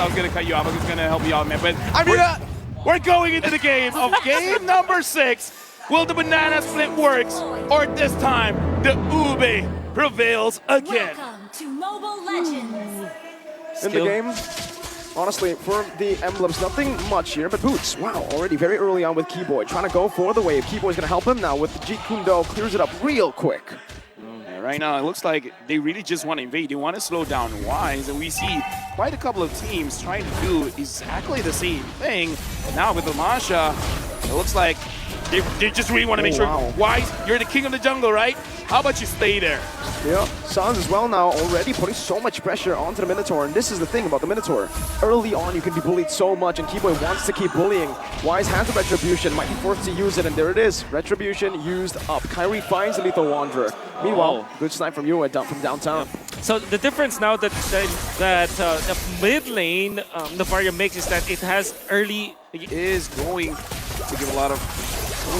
I was going to cut you off. I was going to help you out, man. But we're going into the game of game number 6. Will the banana split works, or this time the Ube prevails again? Welcome to Mobile Legends. In the game, honestly, for the emblems, nothing much here, but Boots, wow, already very early on with Keyboy, trying to go for the wave. Keyboy's going to help him now with the Jeet Kune Do, clears it up real quick. Yeah, right now, it looks like they really just want to invade. They want to slow down Wise, and we see quite a couple of teams trying to do exactly the same thing. Now with the Masha, it looks like they just really want to make sure, Wise, you're the king of the jungle, right? How about you stay there? Yeah, Sans as well now already putting so much pressure onto the Minotaur, and this is the thing about the Minotaur. Early on, you can be bullied so much, and Keyboy wants to keep bullying. Wise has the Retribution, might be forced to use it, and there it is. Retribution used up. Kyrie finds the Lethal Wanderer. Meanwhile, good snipe from you from downtown. So the difference now that the mid lane Nefaria makes is that it has early... It is going to give a lot of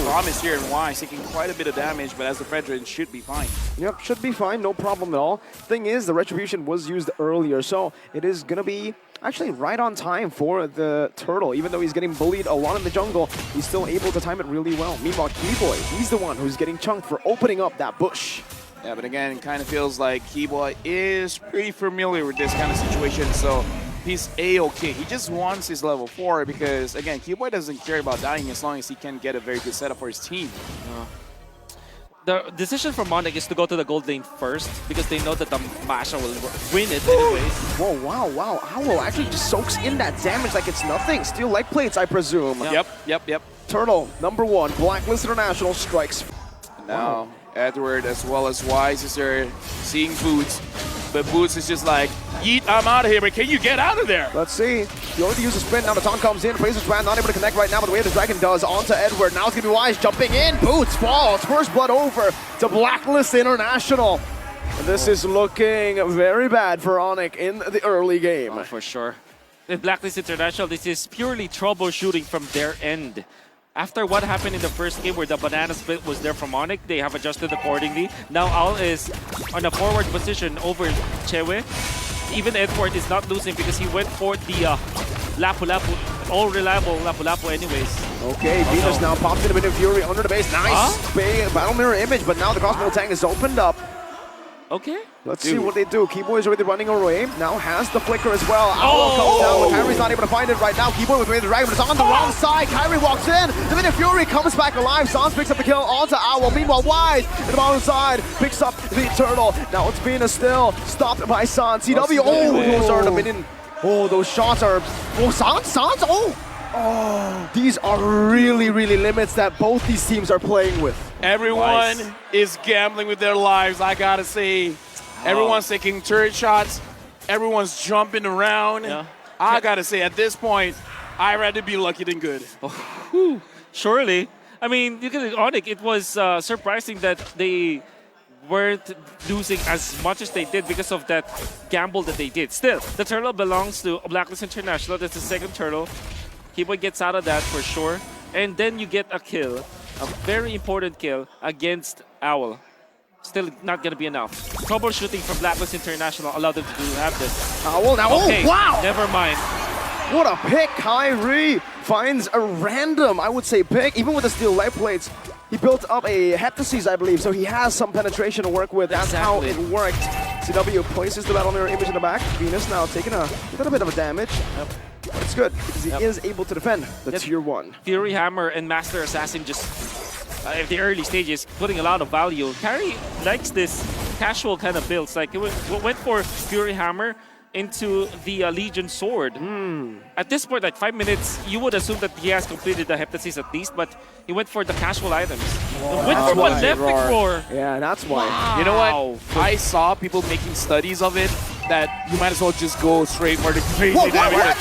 promise here, and Wise taking quite a bit of damage, but as the Fredrin should be fine. Yep, should be fine, no problem at all. Thing is, the Retribution was used earlier, so it is going to be actually right on time for the Turtle. Even though he's getting bullied a lot in the jungle, he's still able to time it really well. Meanwhile, Keyboy, he's the one who's getting chunked for opening up that bush. Yeah, but again, it kind of feels like Keyboy is pretty familiar with this kind of situation, so he's A-okay. He just wants his level 4 because, again, Keyboy doesn't care about dying as long as he can get a very good setup for his team. The decision for ONIC is to go to the gold lane first because they know that the Masha will win it anyways. Whoa, wow. Owl actually just soaks in that damage like it's nothing. Steel leg plates, I presume. Yep. Turtle, #1, Blacklist International strikes. Now, Edward as well as Wise is there seeing Boots, but Boots is just like, yeet, I'm out of here, but can you get out of there? Let's see. He already used a sprint, now the taunt comes in, Fraser's Strand not able to connect right now, but the way the Dragon does onto Edward. Now it's going to be Wise jumping in, Boots falls, first blood over to Blacklist International. And this is looking very bad for ONIC in the early game. Oh, for sure. With Blacklist International, this is purely troubleshooting from their end. After what happened in the first game where the banana split was there from ONIC, they have adjusted accordingly. Now Owl is on a forward position over Chewe. Even Edward is not losing because he went for the Lapu Lapu, all reliable Lapu Lapu anyways. Okay, Venus now pops in a bit of Fury under the base. Nice battle mirror image, but now the crossbow tank is opened up. Okay. Let's see what they do. Keyboy is already running away. Now has the flicker as well. Owl comes down, but Kyrie's not able to find it right now. Keyboy with the Dragon, but it's on the wrong side. Kyrie walks in. The minute Fury comes back alive. Sans picks up the kill onto Owl. Meanwhile, Wise in the bottom side picks up the Turtle. Now it's Venus still stopped by Sans. CW. Those are the minion. Oh, those shots are. Oh, Sans. These are really limits that both these teams are playing with. Everyone is gambling with their lives, I gotta say. Everyone's taking turret shots. Everyone's jumping around. Yeah. I gotta say, at this point, I'd rather be lucky than good. Surely. I mean, you can ONIC, it was surprising that they weren't losing as much as they did because of that gamble that they did. Still, the Turtle belongs to Blacklist International. That's the second Turtle. Keyboy gets out of that for sure. And then you get a kill, a very important kill against Owl. Still not going to be enough. Troubleshooting from Blacklist International allowed them to have this. Owl now, okay, wow! Never mind. What a pick! Kyrie finds a random, I would say, pick. Even with the steel leg plates, he built up a Heptasis, I believe, so he has some penetration to work with. That's how it worked. CW places the battle mirror image in the back. Venus now taking a little bit of a damage. But it's good, because he is able to defend the tier 1. Fury Hammer and Master Assassin just, at the early stages, putting a lot of value. Kyrie likes this casual kind of builds. Like, it went for Fury Hammer into the Legion Sword. At this point, like 5 minutes, you would assume that he has completed the Heptasis at least, but he went for the casual items. Went for Malefic Roar. Yeah, that's why. Wow. You know what? I saw people making studies of it that you might as well just go straight for the crazy damage.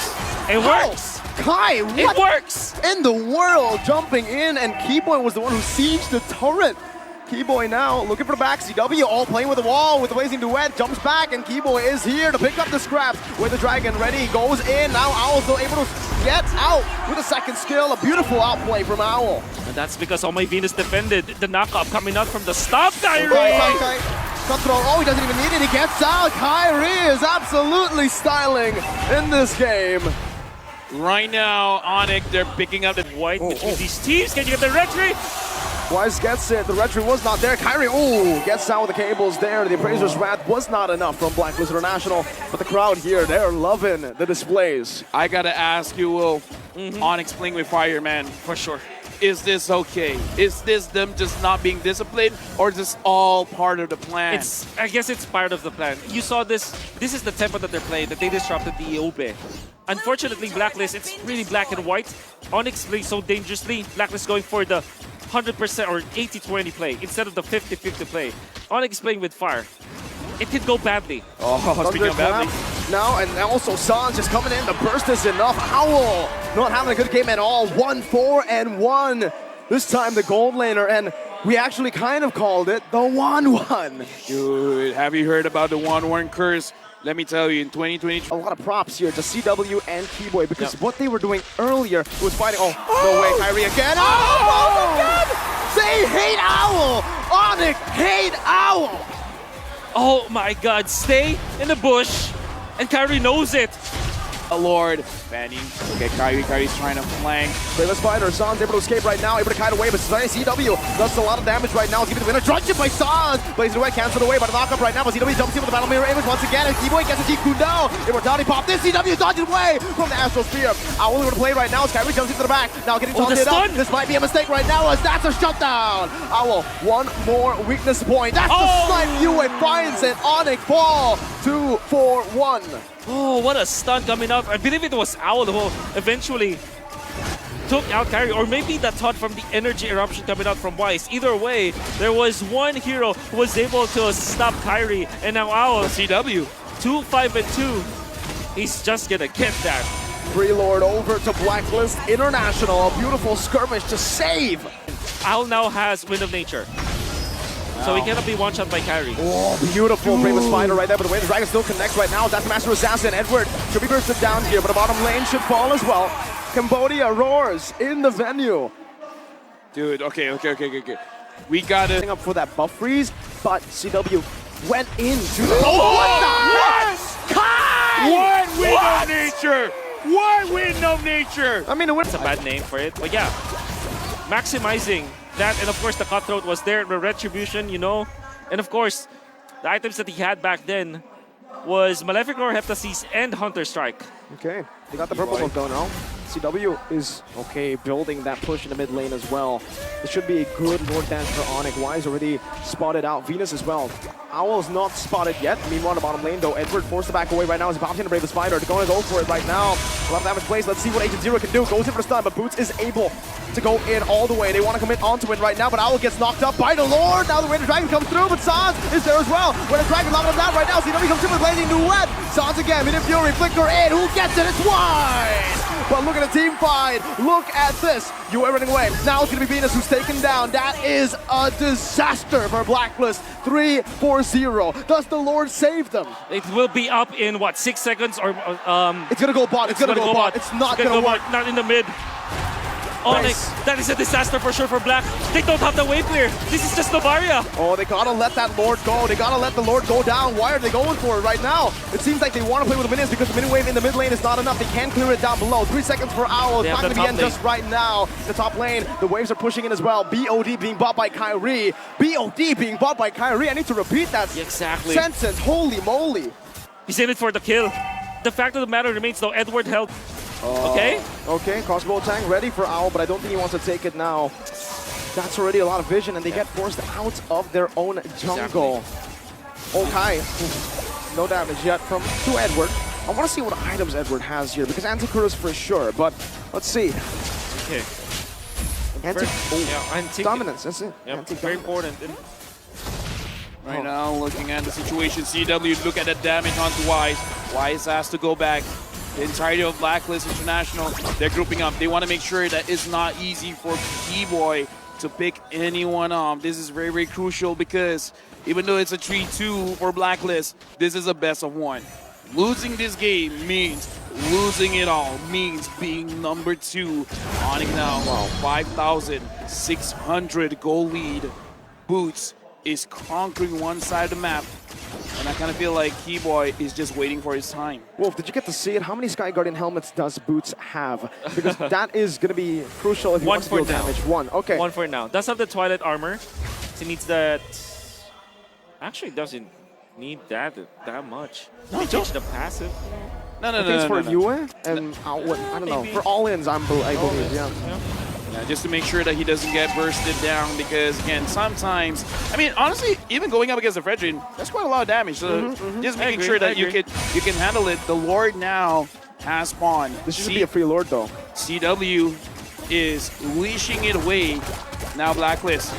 It works! Kai, what It works! in the world? Jumping in, and Keyboy was the one who sieged the turret. Keyboy now looking for the back. CW all playing with the wall with the blazing duet. Jumps back, and Keyboy is here to pick up the scraps with the Dragon ready. Goes in. Now Owl still able to get out with a second skill. A beautiful outplay from Owl. And that's because Oh My Venus defended the knockup coming out from the stop, Kyrie! Okay. Cutthroat, oh, he doesn't even need it. He gets out. Kyrie is absolutely styling in this game. Right now, ONIC, they're picking up the White between these teams. Can you get the retry? Wise gets it. The retry was not there. Kyrie, gets out with the cables there. The Appraiser's Wrath was not enough from BLACKLIST International. But the crowd here, they're loving the displays. I gotta ask you, Will, ONIC playing with fire, man. For sure. Is this okay? Is this them just not being disciplined, or is this all part of the plan? I guess it's part of the plan. You saw this. This is the tempo that they're playing, that they disrupted the Obe. Unfortunately, BLACKLIST, it's really black and white. ONIC plays so dangerously. BLACKLIST going for the 100% or 80-20 play instead of the 50-50 play. ONIC is playing with fire. It could go badly. Oh, speaking of badly. Now, and also Sans just coming in. The burst is enough. Owl not having a good game at all. 1-4-1. This time the gold laner, and we actually kind of called it the 1-1. Dude, have you heard about the 1-1 curse? Let me tell you, in 2023. A lot of props here to CW and Keyboy, because what they were doing earlier was fighting. Oh, no way, Kyrie again. Oh, again! They hate Owl! ONIC hate Owl! Oh my god, stay in the bush, and Kyrie knows it. Lord. Fanning. Okay, Kyrie's trying to flank. Bravest fighter, Sans able to escape right now, able to kite away, but CW does a lot of damage right now. He's giving the winner. Truncheon by Sans! Blazing away, canceled away by the knockup right now, but CW jumps in with the battle mirror image once again, and Keyboy gets a G-Kundo. Immortality pop. This CW dodging away from the Astral Spear. Owl able to play right now as Kyrie jumps into the back. Now getting taunted up. This might be a mistake right now as that's a shutdown. Owl, one more weakness point. That's the snipe Yue finds it. ONIC fall 2-4-1. Oh, what a stun coming out. I believe it was Owl who eventually took out Kyrie, or maybe that taunt from the energy eruption coming out from Wise. Either way, there was one hero who was able to stop Kyrie, and now Owl, CW. 2-5-2. He's just gonna get that. Freelord over to BLACKLIST International. A beautiful skirmish to save. Owl now has Wind of Nature. So he cannot be one-shot by Kyrie. Oh, beautiful Bravest Fighter right there, but the way the Dragon still connects right now. That's Master Assassin. Edward should be bursted down here, but the bottom lane should fall as well. Cambodia roars in the venue. Dude, okay. We gotta Up for that buff freeze, but CW went into the... what? Kai! What wind of nature? What wind of nature? I mean, It's a bad name for it, but yeah. Maximizing that, and of course the Cutthroat was there, the Retribution, you know. And of course, the items that he had back then was Malefic Roar, Heptasis, and Hunter Strike. Okay, they got the purple buff though now. CW is, okay, building that push in the mid lane as well. This should be a good Lord Dance for ONIC. Wise already spotted out. Venus as well. Owl's not spotted yet. Meanwhile, the bottom lane though, Edward forced to back away right now. He's about to the Bravest Fighter. They're going to go for it right now. A lot of damage plays. Let's see what Agent Zero can do. Goes in for the stun, but Boots is able to go in all the way. They want to commit onto it right now, but Owl gets knocked up by the Lord. Now the Rated Dragon comes through, but Sans is there as well. When the Dragon locked him down right now, CW comes in with Blazing Duet. Sans again, Mid Fury, Flicker in. Who gets it? It's Wise! But look at the team fight. Look at this. You are running away. Now it's going to be Venus who's taken down. That is a disaster for BLACKLIST. 3-4-0. Does the Lord save them? It will be up in, what, 6 seconds? Or It's going to go bot. It's going to go bot. It's not going to work. Not in the mid. ONIC, that is a disaster for sure for Black. They don't have the wave clear. This is just Novaria. Oh, they gotta let that Lord go. They gotta let the Lord go down. Why are they going for it right now? It seems like they want to play with the minions because the mini wave in the mid lane is not enough. They can't clear it down below. 3 seconds for Owl. It's not going to be end just right now. The top lane, the waves are pushing in as well. BOD being bought by Kyrie. BOD being bought by Kyrie. I need to repeat that sentence. Holy moly. He's in it for the kill. The fact of the matter remains though, Edward held. Okay, crossbow attack ready for Owl, but I don't think he wants to take it now. That's already a lot of vision, and they get forced out of their own jungle. Okay, no damage yet from to Edward. I want to see what items Edward has here, because Anti-Curse for sure, but let's see. Okay. Dominance, that's it. Yep, very important. Right now, looking at the situation, CW, look at the damage onto Wise. Wise has to go back. The entirety of BLACKLIST International, they're grouping up. They want to make sure that it's not easy for B-Boy to pick anyone up. This is very, very crucial because even though it's a 3-2 for BLACKLIST, this is a best of 1. Losing this game means losing it all, means being number 2. ONIC now, 5,600 goal lead. Boots is conquering one side of the map. And I kind of feel like Keyboy is just waiting for his time. Wolf, did you get to see it? How many Sky Guardian helmets does Boots have? Because that is going to be crucial if he wants to deal damage. One, okay. One for now. Does have the Twilight armor. He needs that. Actually, doesn't need that much. He changed the passive. No, I think it's for Yue and I don't know. For all-ins, I believe, yeah. Yeah, just to make sure that he doesn't get bursted down, because again, sometimes, I mean, honestly, even going up against the Fredrin, that's quite a lot of damage. So just making sure that you can handle it. The Lord now has spawned. This should be a free Lord though. CW is leashing it away. Now Blacklist.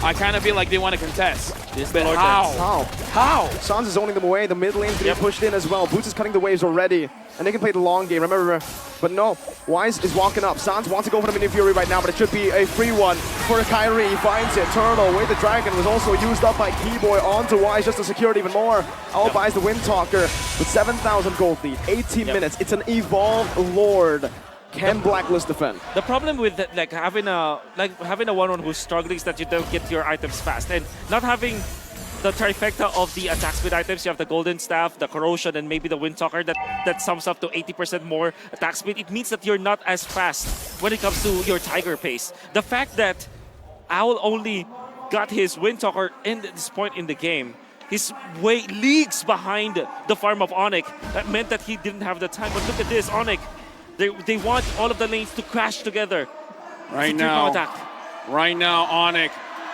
I kind of feel like they want to contest. But how? Sans is owning them away. The mid lane's getting pushed in as well. Boots is cutting the waves already. And they can play the long game, remember. But no, Wise is walking up. Sans wants to go for the Mini Fury right now, but it should be a free one for Kyrie. He finds it. Turtle, Way the Dragon was also used up by Keyboy onto Wise just to secure it even more. Owl buys the Windtalker with 7,000 gold lead, 18 minutes. It's an evolved Lord. Can Blacklist defend? The problem with like having a one-on who's struggling is that you don't get your items fast, and not having the trifecta of the attack speed items. You have the Golden Staff, the Corrosion, and maybe the Windtalker that sums up to 80% more attack speed. It means that you're not as fast when it comes to your Tiger pace. The fact that Owl only got his Windtalker in this point in the game, he's way leagues behind the farm of ONIC. That meant that he didn't have the time. But look at this, ONIC. They want all of the lanes to crash together. Right now, ONIC,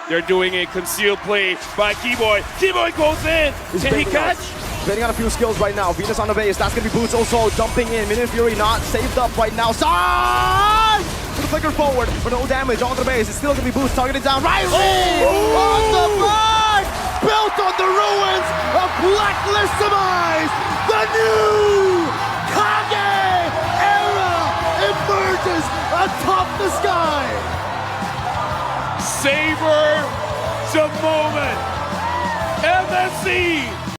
they're doing a concealed play by Keyboy. Keyboy goes in. Can he catch? Betting on a few skills right now. Venus on the base. That's going to be Boots also dumping in. Mini Fury not saved up right now. Side! To the flicker forward, but no damage on the base. It's still going to be Boots targeted down. Riley! On the back! Built on the ruins of Blacklist Demise! The new Kage era emerges atop the sky! Savor the moment! MSC